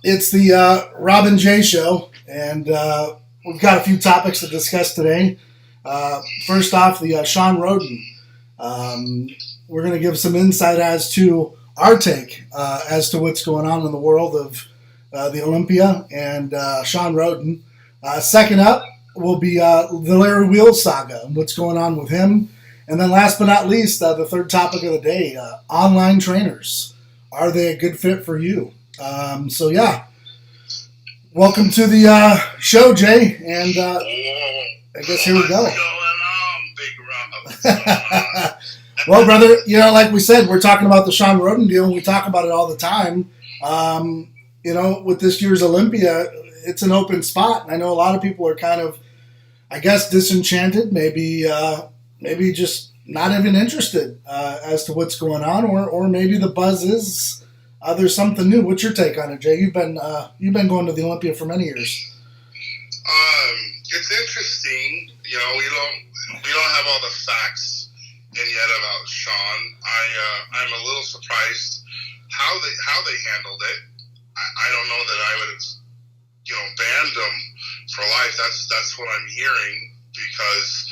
It's the Rob and Jay show, and we've got a few topics to discuss today. First off, the Shawn Rhoden. We're going to give some insight as to our take as to what's going on in the world of the Olympia and Shawn Rhoden. Second up will be the Larry Wheels saga and what's going on with him. And then last but not least, the third topic of the day, online trainers. Are they a good fit for you? So yeah, welcome to the show, Jay, and I guess here we go. What's going on, Big Rob? What's going on? Well, brother, like we said, we're talking about the Shawn Rhoden deal, and we talk about it all the time. With this year's Olympia, it's an open spot, and I know a lot of people are kind of, I guess, disenchanted, maybe just not even interested as to what's going on, or maybe the buzz is there's something new. What's your take on it, Jay? You've been going to the Olympia for many years. It's interesting. We don't have all the facts in yet about Shawn. I'm a little surprised how they handled it. I don't know that I would have banned him for life. That's what I'm hearing because.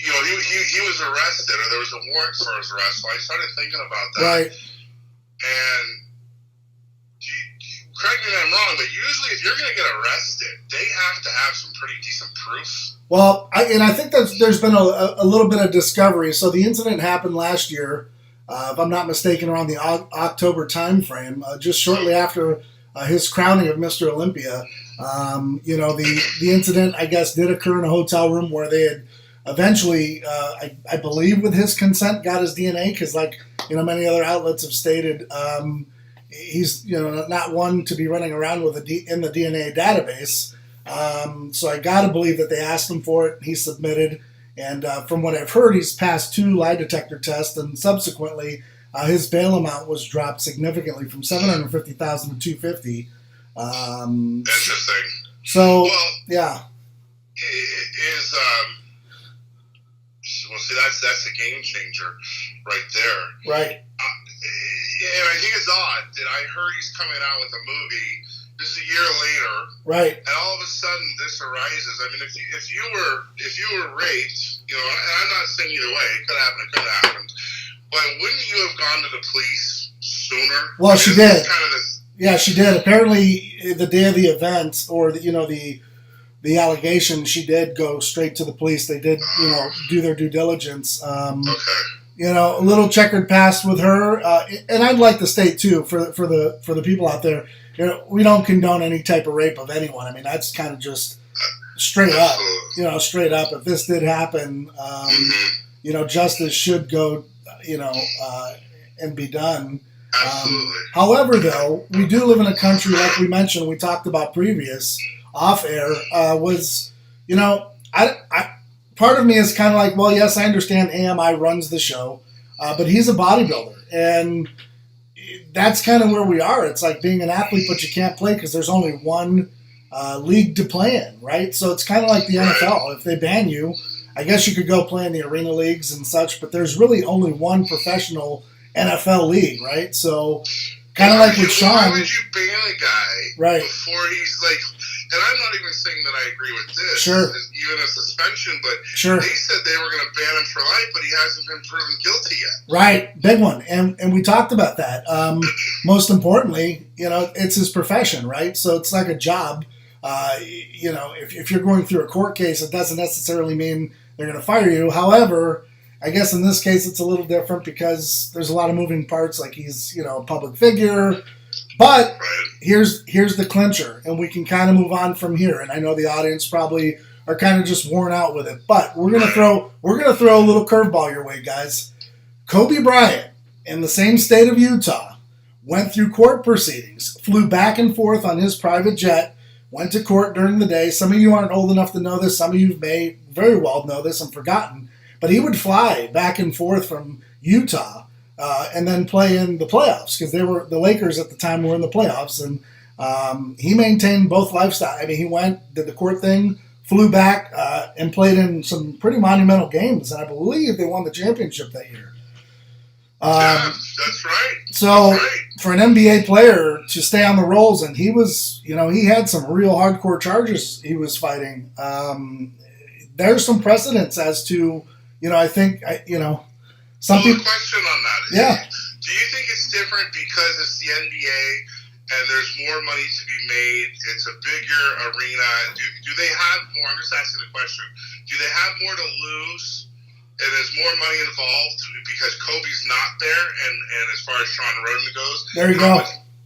He was arrested, or there was a warrant for his arrest. So I started thinking about that. Right. And correct me if I'm wrong, but usually if you're going to get arrested, they have to have some pretty decent proof. Well, I think there's been a little bit of discovery. So the incident happened last year, if I'm not mistaken, around the October time frame, just shortly after his crowning of Mr. Olympia. The incident, I guess, did occur in a hotel room where they had eventually, I believe with his consent, got his DNA because, many other outlets have stated, he's not one to be running around with in the DNA database. So I got to believe that they asked him for it. He submitted, and from what I've heard, he's passed 2 lie detector tests, and subsequently, his bail amount was dropped significantly from $750,000 to $250,000. Interesting. So, well, yeah. See, that's a game changer right there. Right. And I think it's odd that I heard he's coming out with a movie. This is a year later. Right. And all of a sudden this arises. I mean, if you were raped, and I'm not saying either way, it could happen, it could have happened. But wouldn't you have gone to the police sooner? Well, she did. Kind of this, yeah, she did. Apparently, the day of the event, or the allegation, she did go straight to the police. They did, do their due diligence. Okay. A little checkered past with her, and I'd like to state too for the people out there, we don't condone any type of rape of anyone. I mean, that's kind of just straight up, straight up. If this did happen, justice should go, and be done. Absolutely. However, though, we do live in a country, like we mentioned, we talked about previous off air, was, part of me is kind of like, well, yes, I understand AMI runs the show, but he's a bodybuilder, and that's kind of where we are. It's like being an athlete, but you can't play because there's only one league to play in, right? So it's kind of like the NFL. If they ban you, I guess you could go play in the arena leagues and such, but there's really only one professional NFL league, right? So kind of like with Shawn. Why would you ban a guy right before he's like... And I'm not even saying that I agree with this. Sure. Even a suspension, but sure. They said they were going to ban him for life, but he hasn't been proven guilty yet. Right. Big one. And we talked about that. Most importantly, it's his profession, right? So it's like a job. If you're going through a court case, it doesn't necessarily mean they're going to fire you. However, I guess in this case, it's a little different because there's a lot of moving parts. Like he's, a public figure. But here's the clincher, and we can kind of move on from here. And I know the audience probably are kind of just worn out with it, but we're gonna throw a little curveball your way, guys. Kobe Bryant, in the same state of Utah, went through court proceedings, flew back and forth on his private jet, went to court during the day. Some of you aren't old enough to know this. Some of you may very well know this and forgotten. But he would fly back and forth from Utah. And then play in the playoffs because the Lakers at the time were in the playoffs, and he maintained both lifestyles. I mean, he did the court thing, flew back, and played in some pretty monumental games, and I believe they won the championship that year. Yeah, that's right. So That's right. for an NBA player to stay on the rolls, and he was, he had some real hardcore charges he was fighting. There's some precedents as to, I think, some people. The question on that is, Yeah. do you think it's different because it's the NBA and there's more money to be made? It's a bigger arena. Do they have more? I'm just asking the question. Do they have more to lose? And there's more money involved because Kobe's not there, and as far as Shawn Rhoden goes, There you go.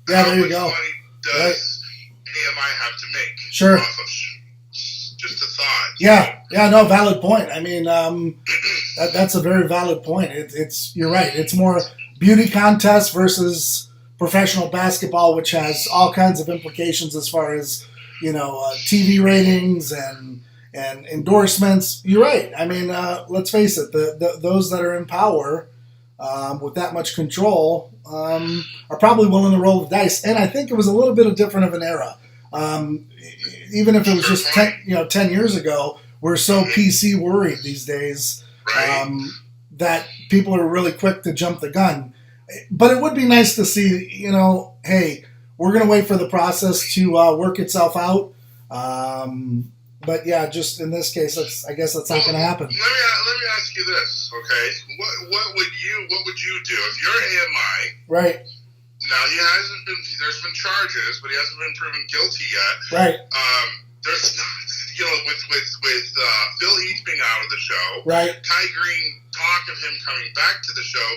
There you go. How much money does AMI have to make? Sure. Off of, just a thought. Yeah, no, valid point. I mean, that's a very valid point. You're right. It's more beauty contest versus professional basketball, which has all kinds of implications as far as TV ratings and endorsements. You're right. I mean, let's face it. Those that are in power with that much control are probably willing to roll the dice. And I think it was a little bit different of an era. Even if it was just 10 years ago, we're so PC worried these days that people are really quick to jump the gun. But it would be nice to see, hey, we're going to wait for the process to work itself out. But yeah, just in this case, I guess that's not going to happen. Let me ask you this, okay? What would you do if you're AMI? Right. Now there's been charges, but he hasn't been proven guilty yet. Right. There's with Phil Heath being out of the show. Right. Ty Green talk of him coming back to the show.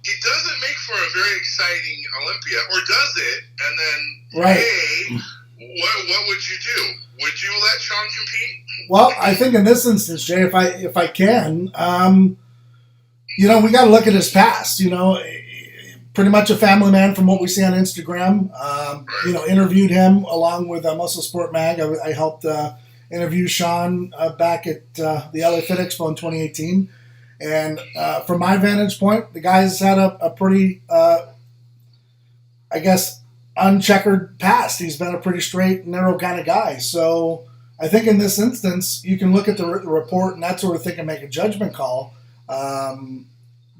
It doesn't make for a very exciting Olympia, or does it? And then, what would you do? Would you let Shawn compete? Well, I think in this instance, Jay, if I can, we got to look at his past. Pretty much a family man from what we see on Instagram. Interviewed him along with Muscle Sport Mag. I helped interview Shawn back at the LA Fit Expo in 2018. And from my vantage point, the guy's had a pretty, uncheckered past. He's been a pretty straight, narrow kind of guy. So I think in this instance, you can look at the report and that sort of thing and make a judgment call.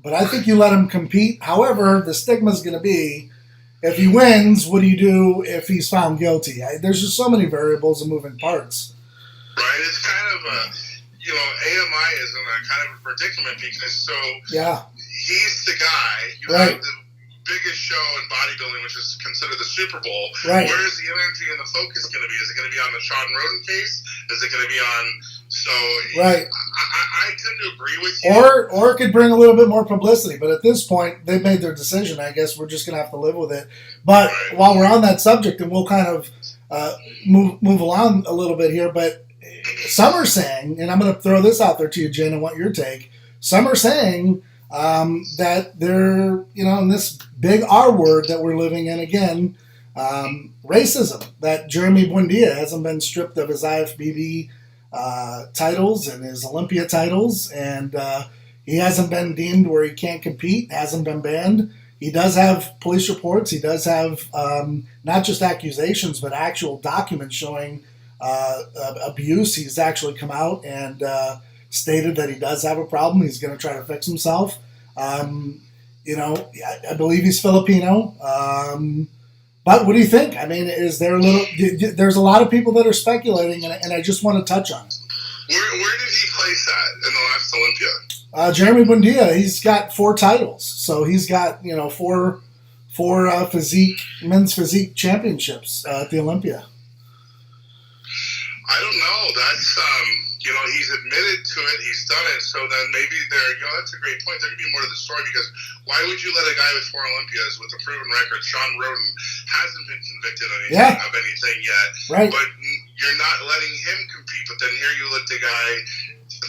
But I think you let him compete. However, the stigma is going to be, if he wins, what do you do if he's found guilty? There's just so many variables and moving parts. Right. It's kind of AMI is in a kind of a predicament because he's the guy. Right. Have the biggest show in bodybuilding, which is considered the Super Bowl. Right. Where is the energy and the focus going to be? Is it going to be on the Shawn Rhoden case? Is it going to be on? So right. I tend to agree with you. Or it could bring a little bit more publicity. But at this point, they've made their decision. I guess we're just going to have to live with it. But while we're on that subject, and we'll kind of move along a little bit here, but some are saying, and I'm going to throw this out there to you, Jen, and want your take. Some are saying that they're, in this big R word that we're living in again, racism, that Jeremy Buendia hasn't been stripped of his IFBB titles and his Olympia titles, and he hasn't been deemed where he can't compete, hasn't been banned. He does have police reports. He does have not just accusations, but actual documents showing abuse. He's actually come out and stated that he does have a problem. He's going to try to fix himself. I believe he's Filipino. But what do you think? I mean, is there there's a lot of people that are speculating, and I just want to touch on it. Where did he place at in the last Olympia? Jeremy Buendia, he's got 4 titles. So he's got, four men's physique championships at the Olympia. I don't know. That's he's admitted to it. He's done it. So then maybe that's a great point. There could be more to the story because why would you let a guy with 4 Olympias with a proven record, Shawn Rhoden, hasn't been convicted of anything yet. Right. But you're not letting him compete. But then here you let the guy.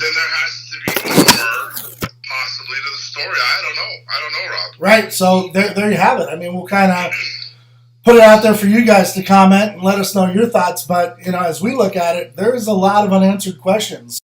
Then there has to be more possibly to the story. I don't know, Rob. Right. So there you have it. I mean, we'll kind of put it out there for you guys to comment and let us know your thoughts. But, as we look at it, there's a lot of unanswered questions.